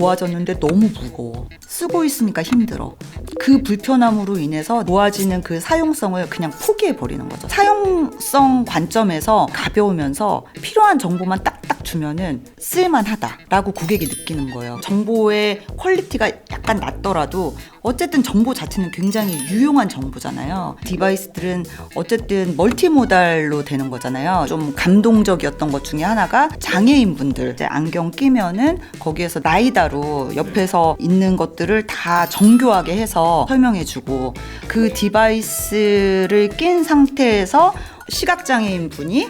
좋아졌는데 너무 무거워. 쓰고 있으니까 힘들어. 그 불편함으로 인해서 모아지는 그 사용성을 그냥 포기해버리는 거죠. 사용성 관점에서 가벼우면서 필요한 정보만 딱딱 주면은 쓸만하다라고 고객이 느끼는 거예요. 정보의 퀄리티가 약간 낮더라도 어쨌든 정보 자체는 굉장히 유용한 정보잖아요. 디바이스들은 어쨌든 멀티모달로 되는 거잖아요. 좀 감동적이었던 것 중에 하나가 장애인분들 이제 안경 끼면은 거기에서 나이다로 옆에서 있는 것들을 다 정교하게 해서 설명해주고, 그 디바이스를 낀 상태에서 시각장애인 분이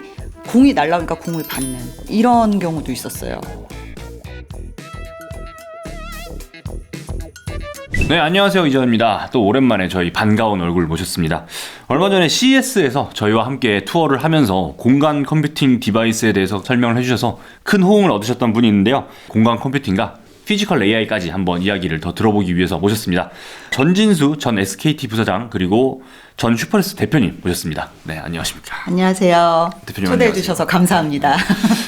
공이 날라오니까 공을 받는 이런 경우도 있었어요. 네, 안녕하세요. 이재현입니다. 또 오랜만에 저희 반가운 얼굴 모셨습니다. 얼마 전에 CES에서 저희와 함께 투어를 하면서 공간 컴퓨팅 디바이스에 대해서 설명을 해주셔서 큰 호응을 얻으셨던 분이 있는데요. 공간 컴퓨팅과 피지컬 AI까지 한번 이야기를 더 들어보기 위해서 모셨습니다. 전진수 전 SKT 부사장 그리고 전 슈퍼레스 대표님 모셨습니다. 네, 안녕하십니까. 안녕하세요. 대표님 초대해 주셔서 감사합니다.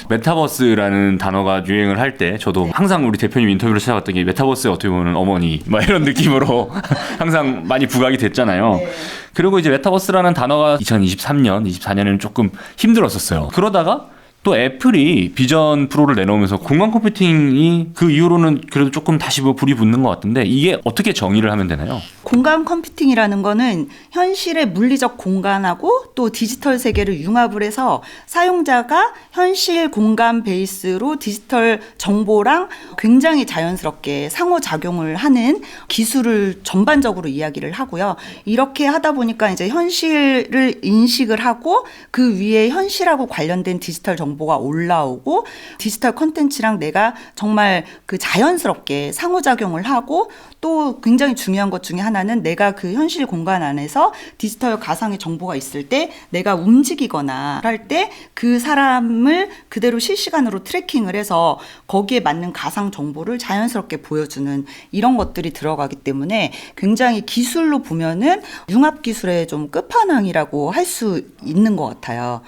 메타버스라는 단어가 유행을 할 때 저도 항상 우리 대표님 인터뷰를 찾아봤던 게 메타버스에 어떻게 보면 어머니 막 이런 느낌으로 항상 많이 부각이 됐잖아요. 네. 그리고 이제 메타버스라는 단어가 2023년, 24년에는 조금 힘들었었어요. 그러다가 또 애플이 비전 프로를 내놓으면서 공간 컴퓨팅이 그 이후로는 그래도 조금 다시 불이 붙는 것 같은데, 이게 어떻게 정의를 하면 되나요? 공간 컴퓨팅이라는 거는 현실의 물리적 공간하고 또 디지털 세계를 융합을 해서 사용자가 현실 공간 베이스로 디지털 정보랑 굉장히 자연스럽게 상호작용을 하는 기술을 전반적으로 이야기를 하고요. 이렇게 하다 보니까 이제 현실을 인식을 하고 그 위에 현실하고 관련된 디지털 정보가 올라오고, 디지털 콘텐츠랑 내가 정말 그 자연스럽게 상호작용을 하고, 또 굉장히 중요한 것 중에 하나는 내가 그 현실 공간 안에서 디지털 가상의 정보가 있을 때 내가 움직이거나 할 때 그 사람을 그대로 실시간으로 트래킹을 해서 거기에 맞는 가상 정보를 자연스럽게 보여주는 이런 것들이 들어가기 때문에 굉장히 기술로 보면은 융합 기술의 좀 끝판왕이라고 할 수 있는 것 같아요.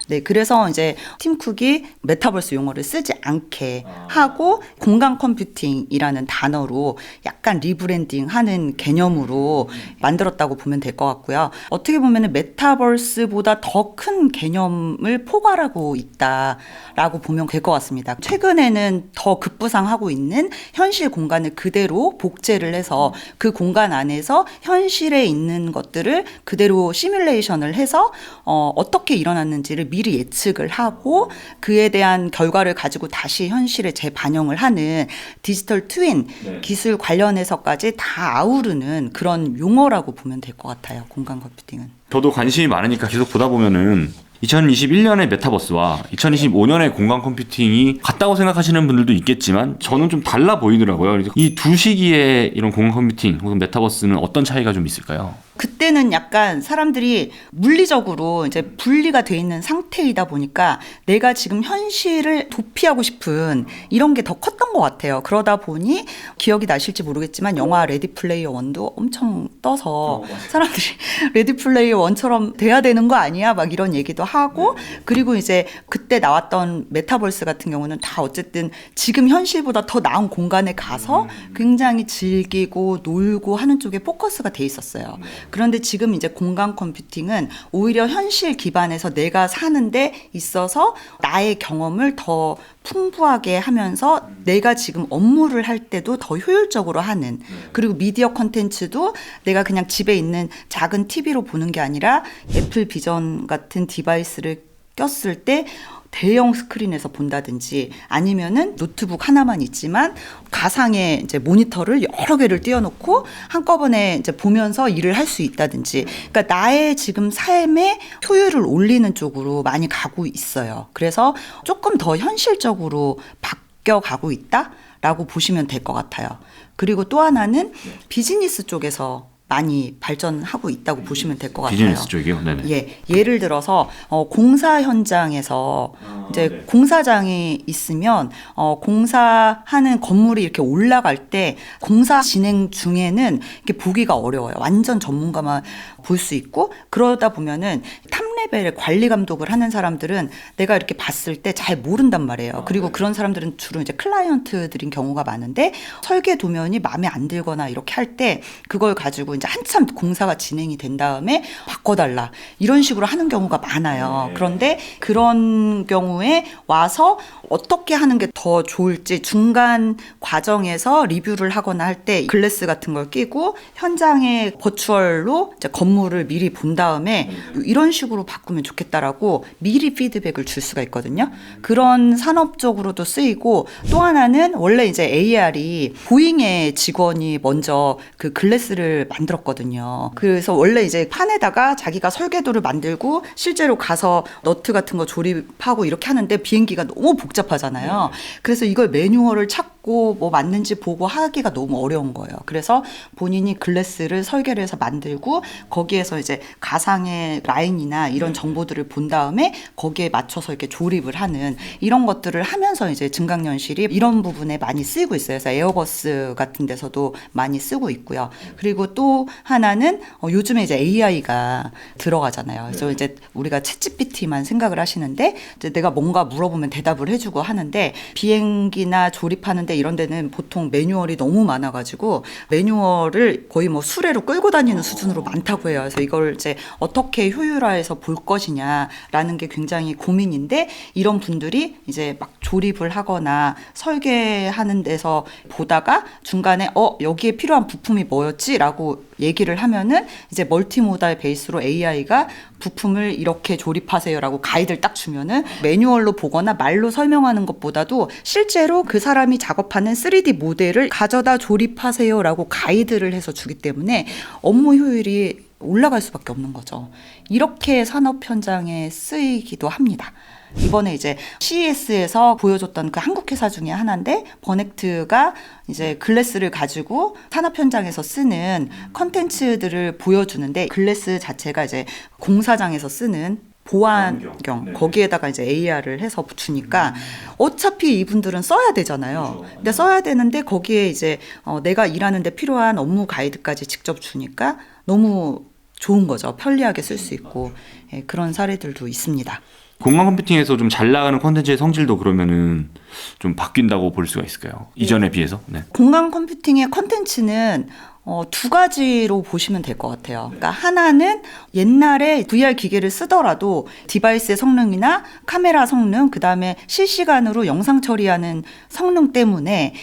네, 그래서 이제 팀 쿡이 메타버스 용어를 쓰지 않게 하고 공간 컴퓨팅이라는 단어로 약간 리브랜딩하는 개념으로 만들었다고 보면 될 것 같고요. 어떻게 보면은 메타버스보다 더 큰 개념을 포괄하고 있다라고 보면 될 것 같습니다. 최근에는 더 급부상하고 있는 현실 공간을 그대로 복제를 해서 그 공간 안에서 현실에 있는 것들을 그대로 시뮬레이션을 해서 어떻게 일어났는지를 미리 예측을 하고 그에 대한 결과를 가지고 다시 현실에 재반영을 하는 디지털 트윈 기술 관련해서까지 다 아우르는 그런 용어라고 보면 될 것 같아요. 공간 컴퓨팅은. 저도 관심이 많으니까 계속 보다 보면은 2021년의 메타버스와 2025년의 공간 컴퓨팅이 같다고 생각하시는 분들도 있겠지만 저는 좀 달라 보이더라고요. 이 두 시기의 이런 공간 컴퓨팅 혹은 메타버스는 어떤 차이가 좀 있을까요? 그때는 약간 사람들이 물리적으로 이제 분리가 돼 있는 상태이다 보니까 내가 지금 현실을 도피하고 싶은 이런 게 더 컸던 것 같아요. 그러다 보니 기억이 나실지 모르겠지만 영화 레디 플레이어 1도 엄청 떠서 사람들이 레디 플레이어 1처럼 돼야 되는 거 아니야? 막 이런 얘기도 하고, 그리고 이제 그때 나왔던 메타버스 같은 경우는 다 어쨌든 지금 현실보다 더 나은 공간에 가서 굉장히 즐기고 놀고 하는 쪽에 포커스가 돼 있었어요. 그런데 지금 이제 공간 컴퓨팅은 오히려 현실 기반에서 내가 사는데 있어서 나의 경험을 더 풍부하게 하면서 내가 지금 업무를 할 때도 더 효율적으로 하는, 그리고 미디어 콘텐츠도 내가 그냥 집에 있는 작은 TV로 보는 게 아니라 애플 비전 같은 디바이스를 꼈을 때 대형 스크린에서 본다든지 아니면은 노트북 하나만 있지만 가상의 이제 모니터를 여러 개를 띄워놓고 한꺼번에 이제 보면서 일을 할 수 있다든지, 그러니까 나의 지금 삶의 효율을 올리는 쪽으로 많이 가고 있어요. 그래서 조금 더 현실적으로 바뀌어가고 있다라고 보시면 될 것 같아요. 그리고 또 하나는 비즈니스 쪽에서 많이 발전하고 있다고 보시면 될 것 같아요. 비즈니스 쪽이요? 네네. 예, 예를 들어서 공사 현장에서 이제 공사장이 있으면 공사하는 건물이 이렇게 올라갈 때 공사 진행 중에는 이렇게 보기가 어려워요. 완전 전문가만 볼 수 있고, 그러다 보면은 탐 레벨의 관리 감독을 하는 사람들은 내가 이렇게 봤을 때 잘 모른단 말이에요. 그리고 그런 사람들은 주로 이제 클라이언트들인 경우가 많은데 설계 도면이 마음에 안 들거나 이렇게 할 때 그걸 가지고 이제 한참 공사가 진행이 된 다음에 바꿔달라 이런 식으로 하는 경우가 많아요. 그런데 그런 경우에 와서 어떻게 하는 게 더 좋을지 중간 과정에서 리뷰를 하거나 할 때 글래스 같은 걸 끼고 현장에 버추얼로 이제 건물을 미리 본 다음에 이런 식으로 바꾸면 좋겠다라고 미리 피드백을 줄 수가 있거든요. 그런 산업적으로도 쓰이고 또 하나는 원래 이제 AR이 보잉의 직원이 먼저 그 글래스를 만들었거든요. 그래서 원래 이제 판에다가 자기가 설계도를 만들고 실제로 가서 너트 같은 거 조립하고 이렇게 하는데 비행기가 너무 복잡하잖아요. 그래서 이걸 매뉴얼을 찾고 뭐 맞는지 보고 하기가 너무 어려운 거예요. 그래서 본인이 글래스를 설계를 해서 만들고 거기에서 이제 가상의 라인이나 이런 정보들을 본 다음에 거기에 맞춰서 이렇게 조립을 하는 이런 것들을 하면서 이제 증강현실이 이런 부분에 많이 쓰이고 있어요. 그래서 에어버스 같은 데서도 많이 쓰고 있고요. 그리고 또 하나는 요즘에 이제 AI가 들어가잖아요. 그래서 이제 우리가 챗GPT만 생각을 하시는데 이제 내가 뭔가 물어보면 대답을 해주고 하는데 비행기나 조립하는데 이런 데는 보통 매뉴얼이 너무 많아가지고 매뉴얼을 거의 뭐 수레로 끌고 다니는 수준으로 많다고 해요. 그래서 이걸 이제 어떻게 효율화해서 볼 것이냐라는 게 굉장히 고민인데 이런 분들이 이제 막 조립을 하거나 설계하는 데서 보다가 중간에 여기에 필요한 부품이 뭐였지라고 얘기를 하면은 이제 멀티모달 베이스로 AI가 부품을 이렇게 조립하세요라고 가이드를 딱 주면은 매뉴얼로 보거나 말로 설명하는 것보다도 실제로 그 사람이 작업하는 3D 모델을 가져다 조립하세요라고 가이드를 해서 주기 때문에 업무 효율이 올라갈 수밖에 없는 거죠. 이렇게 산업 현장에 쓰이기도 합니다. 이번에 이제 CES에서 보여줬던 그 한국 회사 중에 하나인데 버넥트가 이제 글래스를 가지고 산업 현장에서 쓰는 컨텐츠들을 보여주는데 글래스 자체가 이제 공사장에서 쓰는 보안경 거기에다가 이제 AR을 해서 붙이니까 어차피 이분들은 써야 되잖아요. 근데 써야 되는데 거기에 이제 내가 일하는데 필요한 업무 가이드까지 직접 주니까 너무 좋은 거죠. 편리하게 쓸 수 있고 그런 사례들도 있습니다. 공간 컴퓨팅에서 좀 잘 나가는 콘텐츠의 성질도 그러면은 좀 바뀐다고 볼 수가 있을까요? 이전에 비해서? 네. 공간 컴퓨팅의 콘텐츠는 두 가지로 보시면 될 것 같아요. 그러니까 하나는 옛날에 VR 기계를 쓰더라도 디바이스의 성능이나 카메라 성능, 그 다음에 실시간으로 영상 처리하는 성능 때문에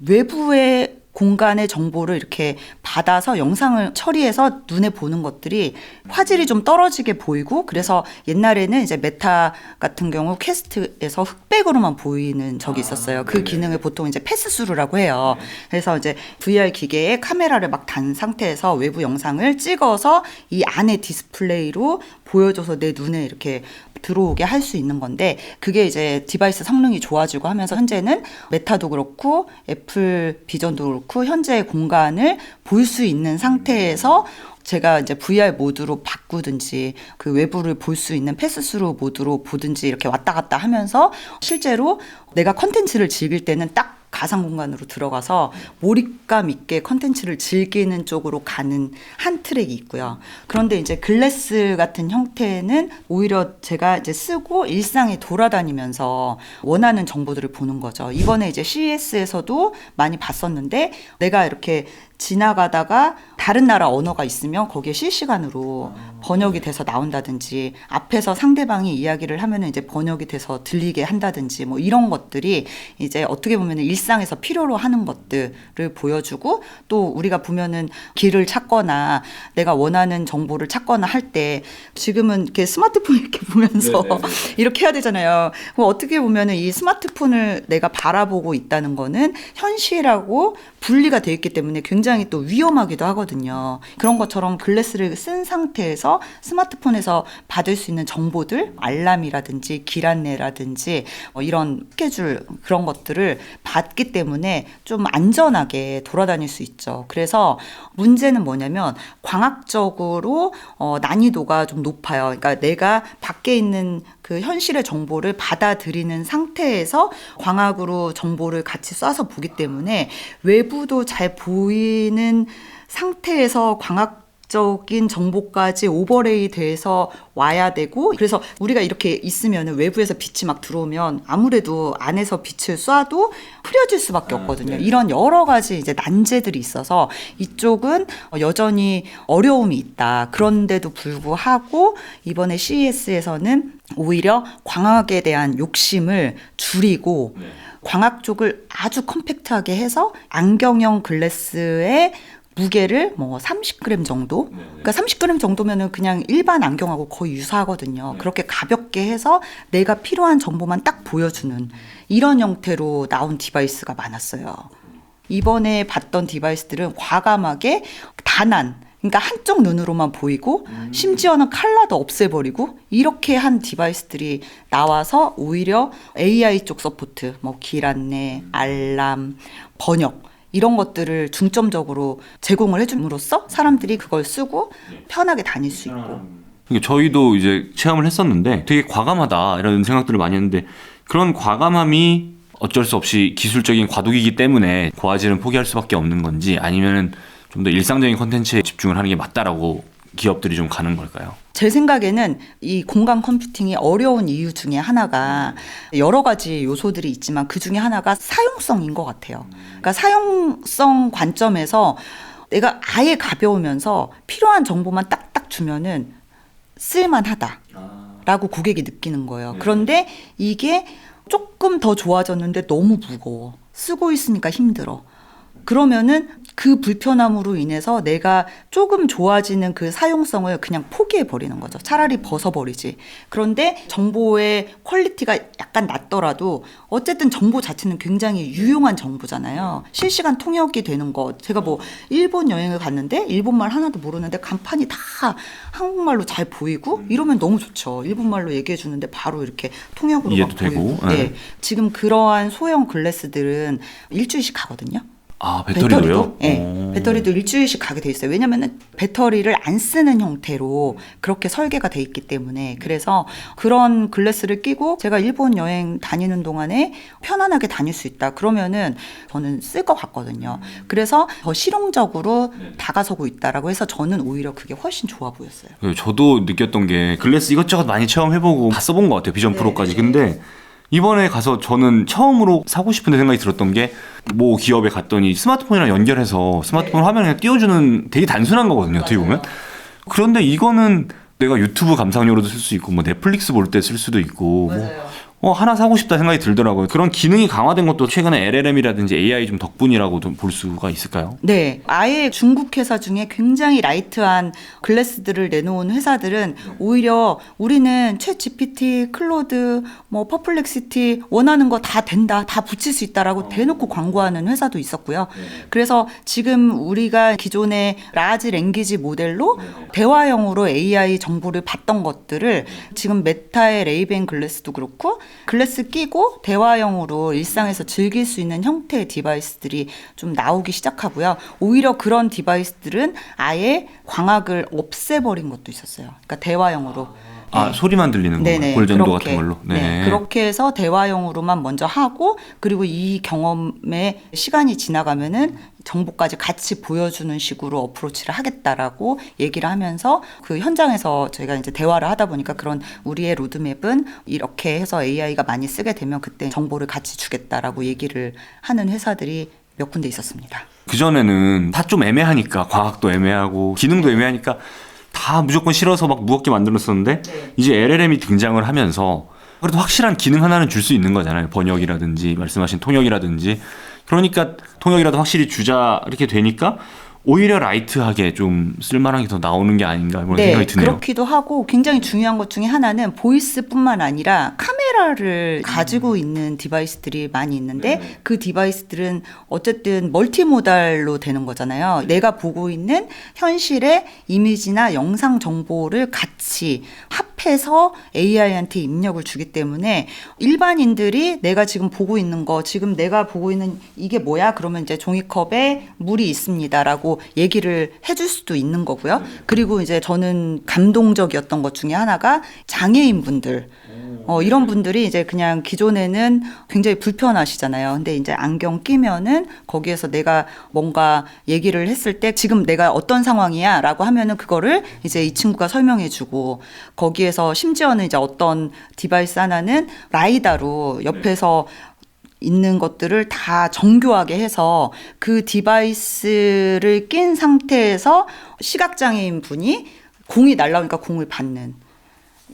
외부의 공간의 정보를 이렇게 받아서 영상을 처리해서 눈에 보는 것들이 화질이 좀 떨어지게 보이고 그래서 옛날에는 이제 메타 같은 경우 퀘스트에서 흑백으로만 보이는 적이 있었어요. 그 기능을 보통 이제 패스스루라고 해요. 그래서 이제 VR 기계에 카메라를 막 단 상태에서 외부 영상을 찍어서 이 안에 디스플레이로 보여줘서 내 눈에 이렇게 들어오게 할 수 있는 건데 그게 이제 디바이스 성능이 좋아지고 하면서 현재는 메타도 그렇고 애플 비전도 그렇고 현재의 공간을 볼 수 있는 상태에서 제가 이제 VR 모드로 바꾸든지 그 외부를 볼 수 있는 패스스루 모드로 보든지 이렇게 왔다 갔다 하면서 실제로 내가 컨텐츠를 즐길 때는 딱 가상 공간으로 들어가서 몰입감 있게 컨텐츠를 즐기는 쪽으로 가는 한 트랙이 있고요. 그런데 이제 글래스 같은 형태는 오히려 제가 이제 쓰고 일상에 돌아다니면서 원하는 정보들을 보는 거죠. 이번에 이제 CES에서도 많이 봤었는데 내가 이렇게 지나가다가 다른 나라 언어가 있으면 거기에 실시간으로 번역이 돼서 나온다든지 앞에서 상대방이 이야기를 하면 이제 번역이 돼서 들리게 한다든지 뭐 이런 것들이 이제 어떻게 보면 일상에서 필요로 하는 것들을 보여주고 또 우리가 보면은 길을 찾거나 내가 원하는 정보를 찾거나 할 때 지금은 이렇게 스마트폰 이렇게 보면서 이렇게 해야 되잖아요. 그럼 어떻게 보면은 이 스마트폰을 내가 바라보고 있다는 거는 현실하고 분리가 돼 있기 때문에 굉장히 또 위험하기도 하거든요. 그런 것처럼 글래스를 쓴 상태에서 스마트폰에서 받을 수 있는 정보들, 알람이라든지 길 안내라든지 이런 스케줄 그런 것들을 받기 때문에 좀 안전하게 돌아다닐 수 있죠. 그래서 문제는 뭐냐면 광학적으로 난이도가 좀 높아요. 그러니까 내가 밖에 있는 그 현실의 정보를 받아들이는 상태에서 광학으로 정보를 같이 쏴서 보기 때문에 외부도 잘 보이는 상태에서 광학 적인 정보까지 오버레이 돼서 와야 되고, 그래서 우리가 이렇게 있으면 외부에서 빛이 막 들어오면 아무래도 안에서 빛을 쏴도 흐려질 수밖에 없거든요. 이런 여러 가지 이제 난제들이 있어서 이쪽은 여전히 어려움이 있다. 그런데도 불구하고 이번에 CES에서는 오히려 광학에 대한 욕심을 줄이고 광학 쪽을 아주 컴팩트하게 해서 안경형 글래스의 무게를 뭐 30g 정도? 그러니까 30g 정도면은 그냥 일반 안경하고 거의 유사하거든요. 그렇게 가볍게 해서 내가 필요한 정보만 딱 보여주는 이런 형태로 나온 디바이스가 많았어요. 이번에 봤던 디바이스들은 과감하게 단안, 그러니까 한쪽 눈으로만 보이고 심지어는 컬러도 없애버리고 이렇게 한 디바이스들이 나와서 오히려 AI 쪽 서포트, 뭐 길 안내, 알람, 번역 이런 것들을 중점적으로 제공을 해줌으로써 사람들이 그걸 쓰고 편하게 다닐 수 있고. 그러니까 저희도 이제 체험을 했었는데 되게 과감하다 이런 생각들을 많이 했는데 그런 과감함이 어쩔 수 없이 기술적인 과도기이기 때문에 고화질은 포기할 수밖에 없는 건지 아니면은 좀 더 일상적인 콘텐츠에 집중을 하는 게 맞다라고 기업들이 좀 가는 걸까요? 제 생각에는 이 공간 컴퓨팅이 어려운 이유 중에 하나가 여러 가지 요소들이 있지만 그 중에 하나가 사용성인 것 같아요. 그러니까 사용성 관점에서 내가 아예 가벼우면서 필요한 정보만 딱딱 주면은 쓸만하다라고 고객이 느끼는 거예요. 그런데 이게 조금 더 좋아졌는데 너무 무거워. 쓰고 있으니까 힘들어. 그러면은 그 불편함으로 인해서 내가 조금 좋아지는 그 사용성을 그냥 포기해 버리는 거죠. 차라리 벗어버리지. 그런데 정보의 퀄리티가 약간 낮더라도 어쨌든 정보 자체는 굉장히 유용한 정보잖아요. 실시간 통역이 되는 거. 제가 뭐 일본 여행을 갔는데 일본말 하나도 모르는데 간판이 다 한국말로 잘 보이고 이러면 너무 좋죠. 일본말로 얘기해 주는데 바로 이렇게 통역으로 이해도 막 보이고. 되고. 네. 지금 그러한 소형 글래스들은 일주일씩 가거든요. 아, 배터리도요? 네, 배터리도 일주일씩 가게 돼 있어요. 왜냐면은 배터리를 안 쓰는 형태로 그렇게 설계가 돼 있기 때문에. 그래서 그런 글래스를 끼고 제가 일본 여행 다니는 동안에 편안하게 다닐 수 있다. 그러면은 저는 쓸 것 같거든요. 그래서 더 실용적으로 다가서고 있다라고 해서 저는 오히려 그게 훨씬 좋아 보였어요. 저도 느꼈던 게 글래스 이것저것 많이 체험해보고 다 써본 것 같아요. 비전 프로까지. 근데 이번에 가서 저는 처음으로 사고 싶은 생각이 들었던 게 뭐 기업에 갔더니 스마트폰이랑 연결해서 스마트폰 화면에 그냥 띄워주는 되게 단순한 거거든요. 어떻게 보면. 그런데 이거는 내가 유튜브 감상용으로도 쓸 수 있고 뭐 넷플릭스 볼 때 쓸 수도 있고 뭐 하나 사고 싶다 생각이 들더라고요. 그런 기능이 강화된 것도 최근에 LLM이라든지 AI 좀 덕분이라고도 볼 수가 있을까요? 네. 아예 중국 회사 중에 굉장히 라이트한 글래스들을 내놓은 회사들은 오히려 우리는 챗 GPT, 클로드, 뭐 퍼플렉시티 원하는 거 다 된다, 다 붙일 수 있다라고 대놓고 광고하는 회사도 있었고요. 그래서 지금 우리가 기존의 라지 랭귀지 모델로 대화형으로 AI 정보를 받던 것들을 지금 메타의 레이벤 글래스도 그렇고 글래스 끼고 대화형으로 일상에서 즐길 수 있는 형태의 디바이스들이 좀 나오기 시작하고요. 오히려 그런 디바이스들은 아예 광학을 없애버린 것도 있었어요. 그러니까 대화형으로. 아, 소리만 들리는 거, 골전도 같은 걸로. 네. 그렇게 해서 대화형으로만 먼저 하고 그리고 이 경험에 시간이 지나가면은 정보까지 같이 보여주는 식으로 어프로치를 하겠다라고 얘기를 하면서 그 현장에서 저희가 이제 대화를 하다 보니까 그런 우리의 로드맵은 이렇게 해서 AI가 많이 쓰게 되면 그때 정보를 같이 주겠다라고 얘기를 하는 회사들이 몇 군데 있었습니다. 그전에는 다 좀 애매하니까 과학도 애매하고 기능도 애매하니까 다 무조건 실어서 막 무겁게 만들었었는데 이제 LLM이 등장을 하면서 그래도 확실한 기능 하나는 줄 수 있는 거잖아요. 번역이라든지 말씀하신 통역이라든지. 그러니까 통역이라도 확실히 주자 이렇게 되니까 오히려 라이트하게 좀 쓸만한 게 더 나오는 게 아닌가 이런 생각이 드네요. 그렇기도 하고 굉장히 중요한 것 중에 하나는 보이스뿐만 아니라 카메라를 가지고 있는 디바이스들이 많이 있는데 그 디바이스들은 어쨌든 멀티모달로 되는 거잖아요. 내가 보고 있는 현실의 이미지나 영상 정보를 같이 합해서 AI한테 입력을 주기 때문에 일반인들이 내가 지금 보고 있는 거 지금 내가 보고 있는 이게 뭐야? 그러면 이제 종이컵에 물이 있습니다라고 얘기를 해줄 수도 있는 거고요. 그리고 이제 저는 감동적이었던 것 중에 하나가 장애인분들 이런 분들이 이제 그냥 기존에는 굉장히 불편하시잖아요. 근데 이제 안경 끼면은 거기에서 내가 뭔가 얘기를 했을 때 지금 내가 어떤 상황이야 라고 하면은 그거를 이제 이 친구가 설명해 주고 거기에서 심지어는 이제 어떤 디바이스 하나는 라이다로 옆에서 있는 것들을 다 정교하게 해서 그 디바이스를 낀 상태에서 시각장애인 분이 공이 날라오니까 공을 받는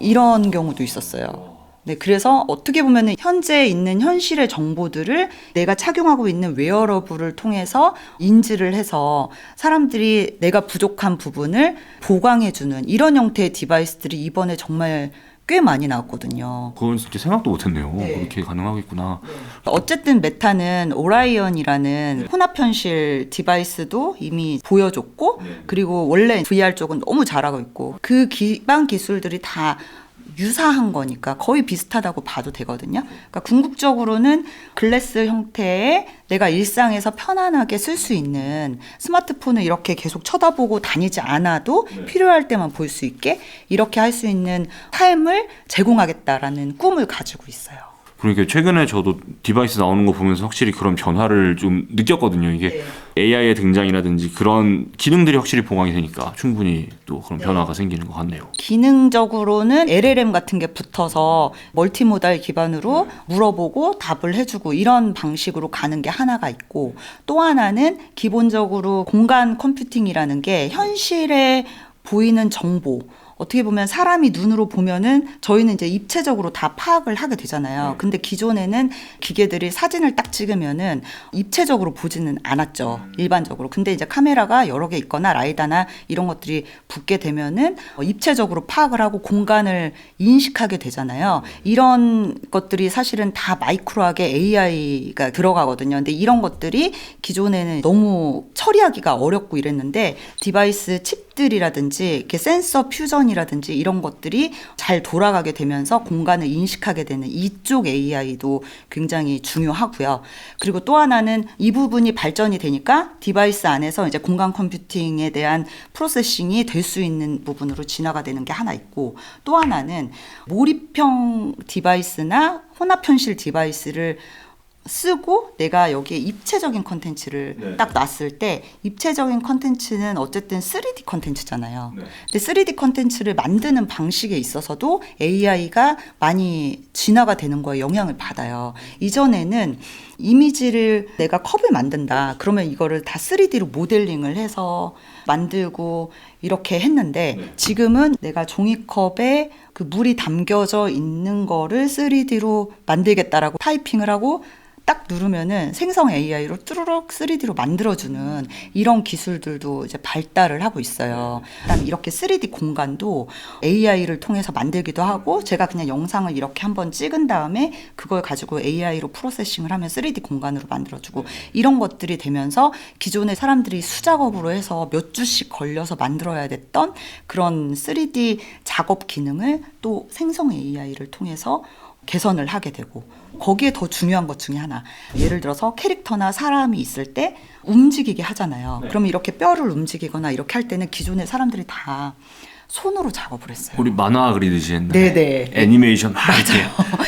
이런 경우도 있었어요. 네, 그래서 어떻게 보면은 현재 있는 현실의 정보들을 내가 착용하고 있는 웨어러블을 통해서 인지를 해서 사람들이 내가 부족한 부분을 보강해주는 이런 형태의 디바이스들이 이번에 정말 꽤 많이 나왔거든요. 그건 진짜 생각도 못했네요. 네. 그렇게 가능하겠구나. 어쨌든 메타는 오라이언이라는 혼합 현실 디바이스도 이미 보여줬고 그리고 원래 VR 쪽은 너무 잘하고 있고 그 기반 기술들이 다 유사한 거니까 거의 비슷하다고 봐도 되거든요. 그러니까 궁극적으로는 글래스 형태의 내가 일상에서 편안하게 쓸 수 있는 스마트폰을 이렇게 계속 쳐다보고 다니지 않아도 필요할 때만 볼 수 있게 이렇게 할 수 있는 삶을 제공하겠다라는 꿈을 가지고 있어요. 그러니까 최근에 저도 디바이스 나오는 거 보면서 확실히 그런 변화를 좀 느꼈거든요. 이게 AI의 등장이라든지 그런 기능들이 확실히 보강이 되니까 충분히 또 그런 변화가 생기는 것 같네요. 기능적으로는 LLM 같은 게 붙어서 멀티모달 기반으로 물어보고 답을 해주고 이런 방식으로 가는 게 하나가 있고 또 하나는 기본적으로 공간 컴퓨팅이라는 게 현실에 보이는 정보 어떻게 보면 사람이 눈으로 보면은 저희는 이제 입체적으로 다 파악을 하게 되잖아요. 근데 기존에는 기계들이 사진을 딱 찍으면은 입체적으로 보지는 않았죠. 일반적으로. 근데 이제 카메라가 여러 개 있거나 라이다나 이런 것들이 붙게 되면은 입체적으로 파악을 하고 공간을 인식하게 되잖아요. 이런 것들이 사실은 다 마이크로하게 AI가 들어가거든요. 근데 이런 것들이 기존에는 너무 처리하기가 어렵고 이랬는데 디바이스 칩들이라든지 이렇게 센서 퓨전이라든지 이런 것들이 잘 돌아가게 되면서 공간을 인식하게 되는 이쪽 AI도 굉장히 중요하고요. 그리고 또 하나는 이 부분이 발전이 되니까 디바이스 안에서 이제 공간 컴퓨팅에 대한 프로세싱이 될 수 있는 부분으로 진화가 되는 게 하나 있고 또 하나는 몰입형 디바이스나 혼합현실 디바이스를 쓰고 내가 여기에 입체적인 컨텐츠를 딱 놨을 때 입체적인 컨텐츠는 어쨌든 3D 컨텐츠잖아요. 근데 3D 컨텐츠를 만드는 방식에 있어서도 AI가 많이 진화가 되는 거에 영향을 받아요. 이전에는 이미지를 내가 컵을 만든다. 그러면 이거를 다 3D로 모델링을 해서 만들고 이렇게 했는데 지금은 내가 종이컵에 그 물이 담겨져 있는 거를 3D로 만들겠다라고 타이핑을 하고 딱 누르면은 생성 AI로 뚜루룩 3D로 만들어주는 이런 기술들도 이제 발달을 하고 있어요. 그다음에 이렇게 3D 공간도 AI를 통해서 만들기도 하고 제가 그냥 영상을 이렇게 한번 찍은 다음에 그걸 가지고 AI로 프로세싱을 하면 3D 공간으로 만들어주고 이런 것들이 되면서 기존에 사람들이 수작업으로 해서 몇 주씩 걸려서 만들어야 됐던 그런 3D 작업 기능을 또 생성 AI를 통해서 개선을 하게 되고 거기에 더 중요한 것 중에 하나 예를 들어서 캐릭터나 사람이 있을 때 움직이게 하잖아요. 그러면 이렇게 뼈를 움직이거나 이렇게 할 때는 기존에 사람들이 다 손으로 작업을 했어요. 우리 만화 그리듯이 했는데 네네. 애니메이션 막 이렇게.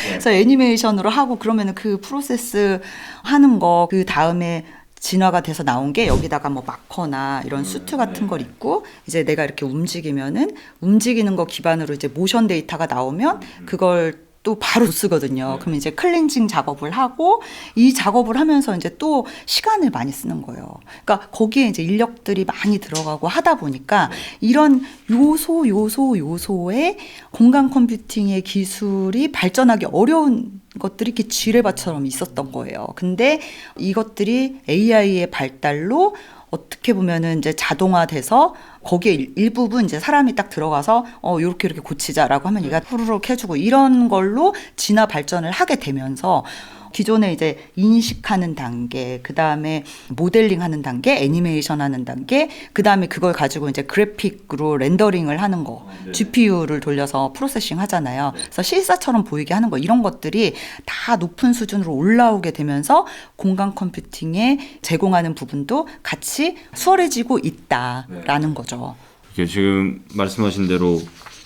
그래서 애니메이션으로 하고 그러면은 그 프로세스 하는 거 그 다음에 진화가 돼서 나온 게 여기다가 뭐 마커나 이런 수트 같은 걸 입고 이제 내가 이렇게 움직이면은 움직이는 거 기반으로 이제 모션 데이터가 나오면 그걸 또 바로 쓰거든요. 그럼 이제 클렌징 작업을 하고 이 작업을 하면서 이제 또 시간을 많이 쓰는 거예요. 그러니까 거기에 이제 인력들이 많이 들어가고 하다 보니까 이런 요소의 공간 컴퓨팅의 기술이 발전하기 어려운 것들이 이렇게 지뢰밭처럼 있었던 거예요. 근데 이것들이 AI의 발달로 어떻게 보면은 이제 자동화돼서 거기에 일부분 이제 사람이 딱 들어가서 요렇게 이렇게 고치자라고 하면 얘가 후루룩 해주고 이런 걸로 진화 발전을 하게 되면서 기존에 이제 인식하는 단계, 그 다음에 모델링 하는 단계, 애니메이션 하는 단계, 그 다음에 그걸 가지고 이제 그래픽으로 렌더링을 하는 거, GPU를 돌려서 프로세싱 하잖아요. 그래서 실사처럼 보이게 하는 거, 이런 것들이 다 높은 수준으로 올라오게 되면서 공간 컴퓨팅에 제공하는 부분도 같이 수월해지고 있다라는 거죠. 이게 지금 말씀하신 대로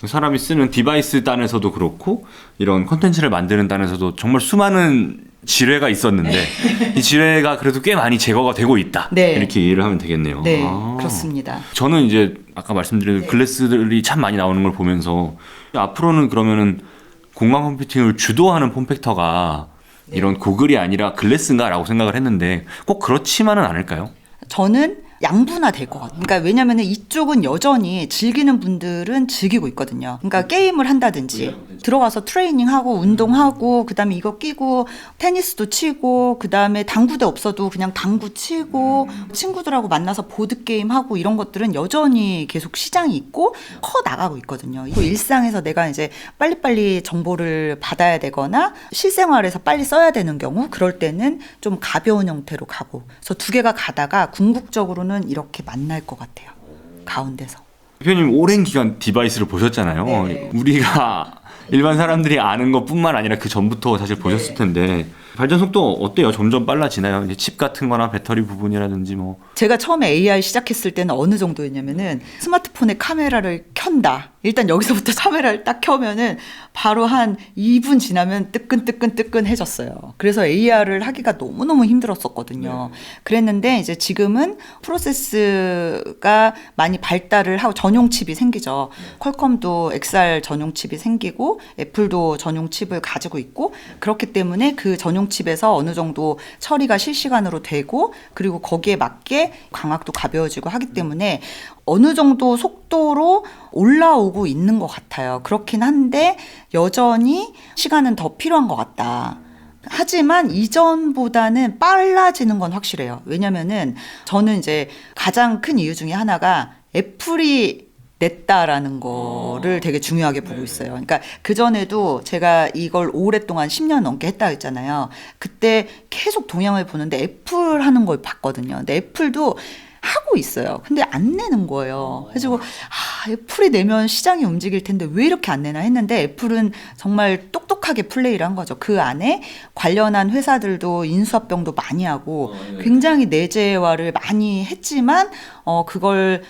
사람이 쓰는 디바이스 단에서도 그렇고 이런 컨텐츠를 만드는 단에서도 정말 수많은 지뢰가 있었는데 이 지뢰가 그래도 꽤 많이 제거가 되고 있다. 네. 이렇게 이해를 하면 되겠네요. 네, 아. 그렇습니다. 저는 이제 아까 말씀드린 글래스들이 참 많이 나오는 걸 보면서 앞으로는 그러면은 공간 컴퓨팅을 주도하는 폼팩터가 이런 고글이 아니라 글래스인가라고 생각을 했는데 꼭 그렇지만은 않을까요? 저는 양분화 될 것 같아요. 그러니까 왜냐면은 이쪽은 여전히 즐기는 분들은 즐기고 있거든요. 그러니까 게임을 한다든지 들어가서 트레이닝하고 운동하고 그다음에 이거 끼고 테니스도 치고 그다음에 당구대 없어도 그냥 당구 치고 친구들하고 만나서 보드 게임 하고 이런 것들은 여전히 계속 시장이 있고 커 나가고 있거든요. 그리고 일상에서 내가 이제 빨리빨리 정보를 받아야 되거나 실생활에서 빨리 써야 되는 경우 그럴 때는 좀 가벼운 형태로 가고 그래서 두 개가 가다가 궁극적으로는 이렇게 만날 것 같아요. 가운데서. 대표님 오랜 기간 디바이스를 보셨잖아요. 네. 우리가 일반 사람들이 아는 것뿐만 아니라 그 전부터 사실 보셨을 텐데 발전 속도 어때요? 점점 빨라지나요? 이제 칩 같은 거나 배터리 부분이라든지 뭐. 제가 처음에 AI 시작했을 때는 어느 정도였냐면은 스마트폰에 카메라를 켠다. 일단 여기서부터 카메라를 딱 켜면은 바로 한 2분 지나면 뜨끈뜨끈뜨끈해졌어요. 그래서 AR을 하기가 너무너무 힘들었었거든요. 그랬는데 이제 지금은 프로세스가 많이 발달을 하고 전용 칩이 생기죠. 퀄컴도 XR 전용 칩이 생기고 애플도 전용 칩을 가지고 있고 그렇기 때문에 그 전용 칩에서 어느 정도 처리가 실시간으로 되고 그리고 거기에 맞게 광학도 가벼워지고 하기 때문에 어느 정도 속도로 올라오고 있는 것 같아요. 그렇긴 한데 여전히 시간은 더 필요한 것 같다. 하지만 이전보다는 빨라지는 건 확실해요. 왜냐면은 저는 이제 가장 큰 이유 중에 하나가 애플이 냈다라는 거를 되게 중요하게 보고 있어요. 그러니까 그전에도 제가 이걸 오랫동안 10년 넘게 했다 했잖아요. 그때 계속 동향을 보는데 애플 하는 걸 봤거든요. 근데 애플도 하고 있어요. 근데 안 내는 거예요. 그래서 애플이 내면 시장이 움직일 텐데 왜 이렇게 안 내나 했는데 애플은 정말 똑똑하게 플레이를 한 거죠. 그 안에 관련한 회사들도 인수합병도 많이 하고 굉장히 내재화를 많이 했지만 그걸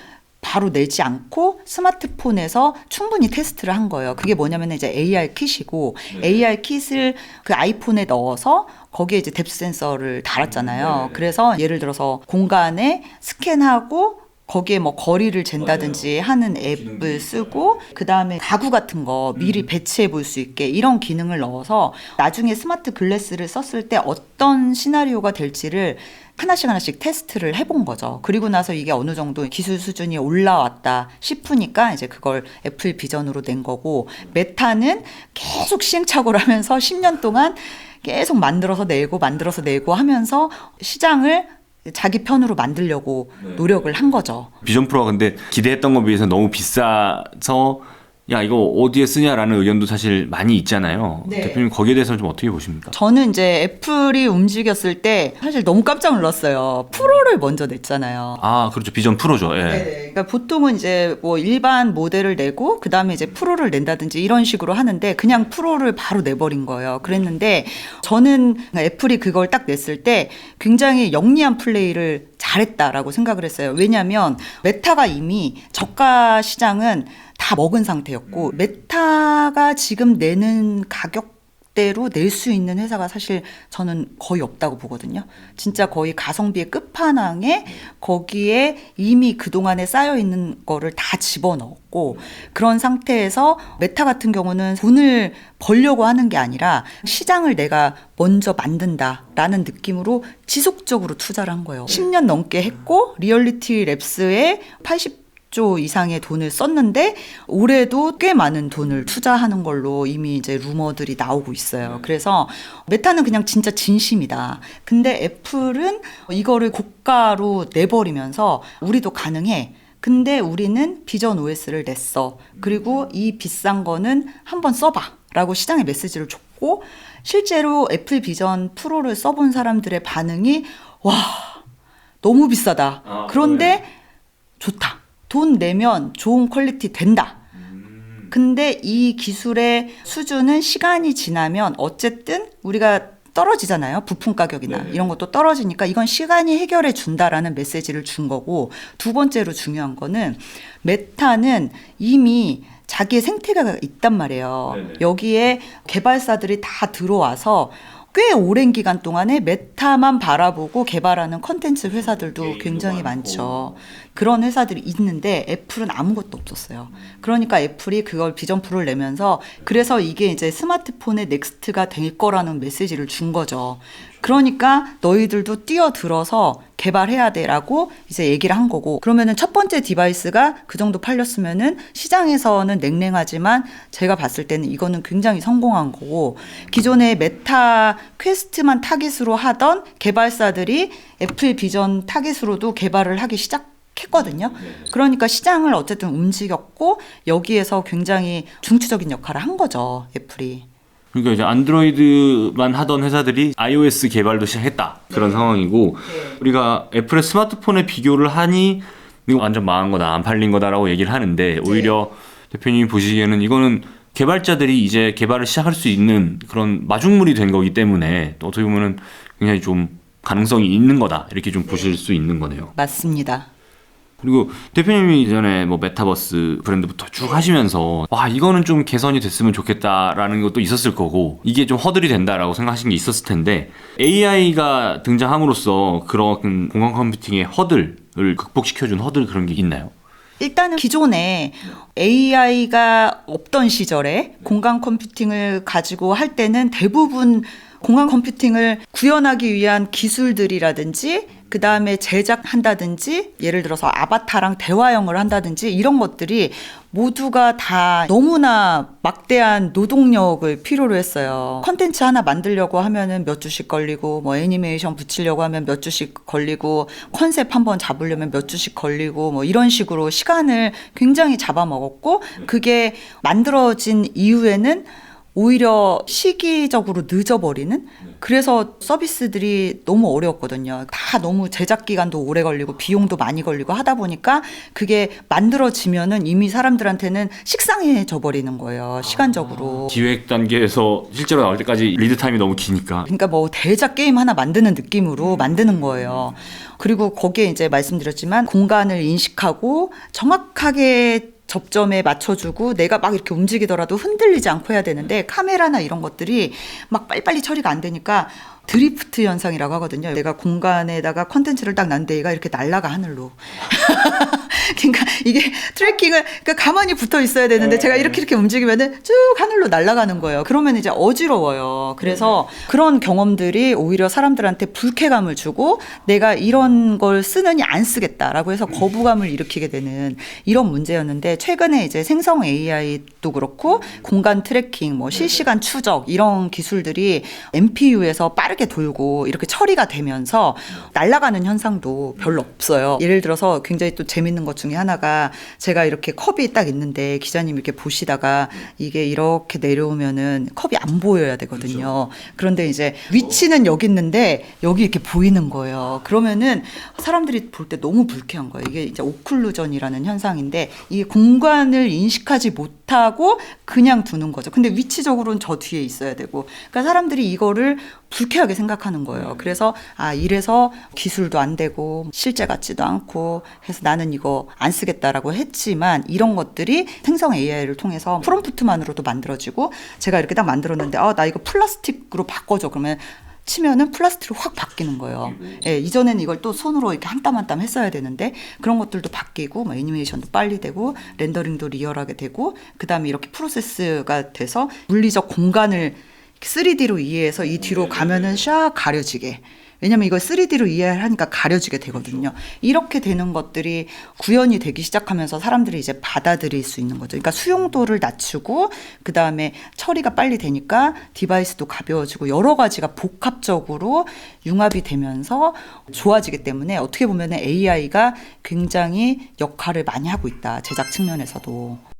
바로 내지 않고 스마트폰에서 충분히 테스트를 한 거예요. 그게 뭐냐면 이제 AR 킷이고 AR 킷을 그 아이폰에 넣어서 거기에 이제 뎁스 센서를 달았잖아요. 그래서 예를 들어서 공간에 스캔하고 거기에 뭐 거리를 잰다든지 하는 앱을 쓰고 그 다음에 가구 같은 거 미리 배치해 볼 수 있게 이런 기능을 넣어서 나중에 스마트 글래스를 썼을 때 어떤 시나리오가 될지를 하나씩 테스트를 해본 거죠. 그리고 나서 이게 어느 정도 기술 수준이 올라왔다 싶으니까 이제 그걸 애플 비전으로 낸 거고 메타는 계속 시행착오를 하면서 10년 동안 계속 만들어서 내고 하면서 시장을 자기 편으로 만들려고 노력을 한 거죠. 비전 프로가 근데 기대했던 것에 비해서 너무 비싸서 야 이거 어디에 쓰냐라는 의견도 사실 많이 있잖아요. 네. 대표님 거기에 대해서는 좀 어떻게 보십니까? 저는 이제 애플이 움직였을 때 사실 너무 깜짝 놀랐어요. 프로를 먼저 냈잖아요. 아 그렇죠. 비전 프로죠. 예. 네네. 그러니까 보통은 이제 뭐 일반 모델을 내고 그 다음에 이제 프로를 낸다든지 이런 식으로 하는데 그냥 프로를 바로 내버린 거예요. 그랬는데 저는 애플이 그걸 딱 냈을 때 굉장히 영리한 플레이를 잘했다라고 생각을 했어요. 왜냐하면 메타가 이미 저가 시장은 다 먹은 상태였고 메타가 지금 내는 가격대로 낼 수 있는 회사가 사실 저는 거의 없다고 보거든요. 진짜 거의 가성비의 끝판왕에 거기에 이미 그동안에 쌓여 있는 거를 다 집어넣었고 그런 상태에서 메타 같은 경우는 돈을 벌려고 하는 게 아니라 시장을 내가 먼저 만든다라는 느낌으로 지속적으로 투자를 한 거예요. 10년 넘게 했고 리얼리티 랩스에 80조 이상의 돈을 썼는데 올해도 꽤 많은 돈을 투자하는 걸로 이미 이제 루머들이 나오고 있어요. 그래서 메타는 그냥 진짜 진심이다. 근데 애플은 이거를 고가로 내버리면서 우리도 가능해. 근데 우리는 비전 OS를 냈어. 그리고 이 비싼 거는 한번 써봐. 라고 시장에 메시지를 줬고 실제로 애플 비전 프로를 써본 사람들의 반응이 와 너무 비싸다. 그런데 좋다. 돈 내면 좋은 퀄리티 된다. 근데 이 기술의 수준은 시간이 지나면 어쨌든 우리가 떨어지잖아요. 부품 가격이나 이런 것도 떨어지니까 이건 시간이 해결해 준다라는 메시지를 준 거고 두 번째로 중요한 거는 메타는 이미 자기의 생태계가 있단 말이에요. 네네. 여기에 개발사들이 다 들어와서 꽤 오랜 기간 동안에 메타만 바라보고 개발하는 컨텐츠 회사들도 게임도 굉장히 많고. 많죠. 그런 회사들이 있는데 애플은 아무것도 없었어요. 그러니까 애플이 그걸 비전 프로를 내면서 그래서 이게 이제 스마트폰의 넥스트가 될 거라는 메시지를 준 거죠. 그러니까 너희들도 뛰어들어서 개발해야 돼라고 이제 얘기를 한 거고, 그러면은 첫 번째 디바이스가 그 정도 팔렸으면은 시장에서는 냉랭하지만 제가 봤을 때는 이거는 굉장히 성공한 거고, 기존의 메타 퀘스트만 타깃으로 하던 개발사들이 애플 비전 타깃으로도 개발을 하기 시작했거든요. 그러니까 시장을 어쨌든 움직였고 여기에서 굉장히 중추적인 역할을 한 거죠, 애플이. 그러니까 이제 안드로이드만 하던 회사들이 iOS 개발도 시작했다. 그런 상황이고, 우리가 애플의 스마트폰에 비교를 하니 이거 완전 망한 거다, 안 팔린 거다라고 얘기를 하는데, 오히려 대표님이 보시기에는 이거는 개발자들이 이제 개발을 시작할 수 있는 그런 마중물이 된 거기 때문에 또 어떻게 보면은 굉장히 좀 가능성이 있는 거다, 이렇게 좀 보실 수 있는 거네요. 맞습니다. 그리고 대표님이 이전에 뭐 메타버스 브랜드부터 쭉 하시면서 와, 이거는 좀 개선이 됐으면 좋겠다라는 것도 있었을 거고, 이게 좀 허들이 된다라고 생각하신 게 있었을 텐데, AI가 등장함으로써 그런 공간 컴퓨팅의 허들을 극복시켜준 허들, 그런 게 있나요? 일단은 기존에 AI가 없던 시절에 공간 컴퓨팅을 가지고 할 때는 대부분 공간 컴퓨팅을 구현하기 위한 기술들이라든지 그 다음에 제작한다든지 예를 들어서 아바타랑 대화형을 한다든지 이런 것들이 모두가 다 너무나 막대한 노동력을 필요로 했어요. 컨텐츠 하나 만들려고 하면은 몇 주씩 걸리고, 뭐 애니메이션 붙이려고 하면 몇 주씩 걸리고, 컨셉 한번 잡으려면 몇 주씩 걸리고, 뭐 이런 식으로 시간을 굉장히 잡아먹었고, 그게 만들어진 이후에는 오히려 시기적으로 늦어버리는, 그래서 서비스들이 너무 어려웠거든요. 다 너무 제작 기간도 오래 걸리고 비용도 많이 걸리고 하다 보니까 그게 만들어지면은 이미 사람들한테는 식상해져 버리는 거예요, 시간적으로. 기획 단계에서 실제로 나올 때까지 리드 타임이 너무 기니까. 그러니까 뭐 대작 게임 하나 만드는 느낌으로 만드는 거예요. 그리고 거기에 이제 말씀드렸지만 공간을 인식하고 정확하게 접점에 맞춰주고 내가 막 이렇게 움직이더라도 흔들리지 않고 해야 되는데, 카메라나 이런 것들이 막 빨리빨리 처리가 안 되니까 드리프트 현상이라고 하거든요. 내가 공간에다가 컨텐츠를 딱 놨는데 얘가 이렇게 날아가, 하늘로. 그러니까 이게 트래킹을, 그러니까 가만히 붙어 있어야 되는데 제가 이렇게 움직이면은 쭉 하늘로 날아가는 거예요. 그러면 이제 어지러워요. 그래서 그런 경험들이 오히려 사람들한테 불쾌감을 주고 내가 이런 걸 쓰느니 안 쓰겠다라고 해서 거부감을 일으키게 되는 이런 문제였는데, 최근에 이제 생성 AI도 그렇고 공간 트래킹, 뭐 실시간 추적 이런 기술들이 NPU에서 빠르게 돌고 이렇게 처리가 되면서 날아가는 현상도 별로 없어요. 예를 들어서 굉장히 또 재밌는 것 중에 하나가, 제가 이렇게 컵이 딱 있는데 기자님 이렇게 보시다가 이게 이렇게 내려오면은 컵이 안 보여야 되거든요. 그런데 이제 위치는 여기 있는데 여기 이렇게 보이는 거예요. 그러면은 사람들이 볼 때 너무 불쾌한 거예요. 이게 이제 오클루전이라는 현상인데, 이 공간을 인식하지 못하고 그냥 두는 거죠. 근데 위치적으로는 저 뒤에 있어야 되고, 그러니까 사람들이 이거를 불쾌하게 생각하는 거예요. 그래서 이래서 기술도 안 되고 실제 같지도 않고 해서 나는 이거 안 쓰겠다라고 했지만, 이런 것들이 생성 AI를 통해서 프롬프트만으로도 만들어지고, 제가 이렇게 딱 만들었는데 나 이거 플라스틱으로 바꿔줘 그러면 치면은 플라스틱으로 확 바뀌는 거예요. 예, 이전에는 이걸 또 손으로 이렇게 한 땀 한 땀 했어야 되는데 그런 것들도 바뀌고, 뭐 애니메이션도 빨리 되고 렌더링도 리얼하게 되고, 그다음에 이렇게 프로세스가 돼서 물리적 공간을 3D로 이해해서 이 뒤로 가면은 샥 가려지게. 왜냐면 이걸 3D로 이해를 하니까 가려지게 되거든요. 이렇게 되는 것들이 구현이 되기 시작하면서 사람들이 이제 받아들일 수 있는 거죠. 그러니까 수용도를 낮추고, 그 다음에 처리가 빨리 되니까 디바이스도 가벼워지고, 여러 가지가 복합적으로 융합이 되면서 좋아지기 때문에 어떻게 보면 AI가 굉장히 역할을 많이 하고 있다, 제작 측면에서도.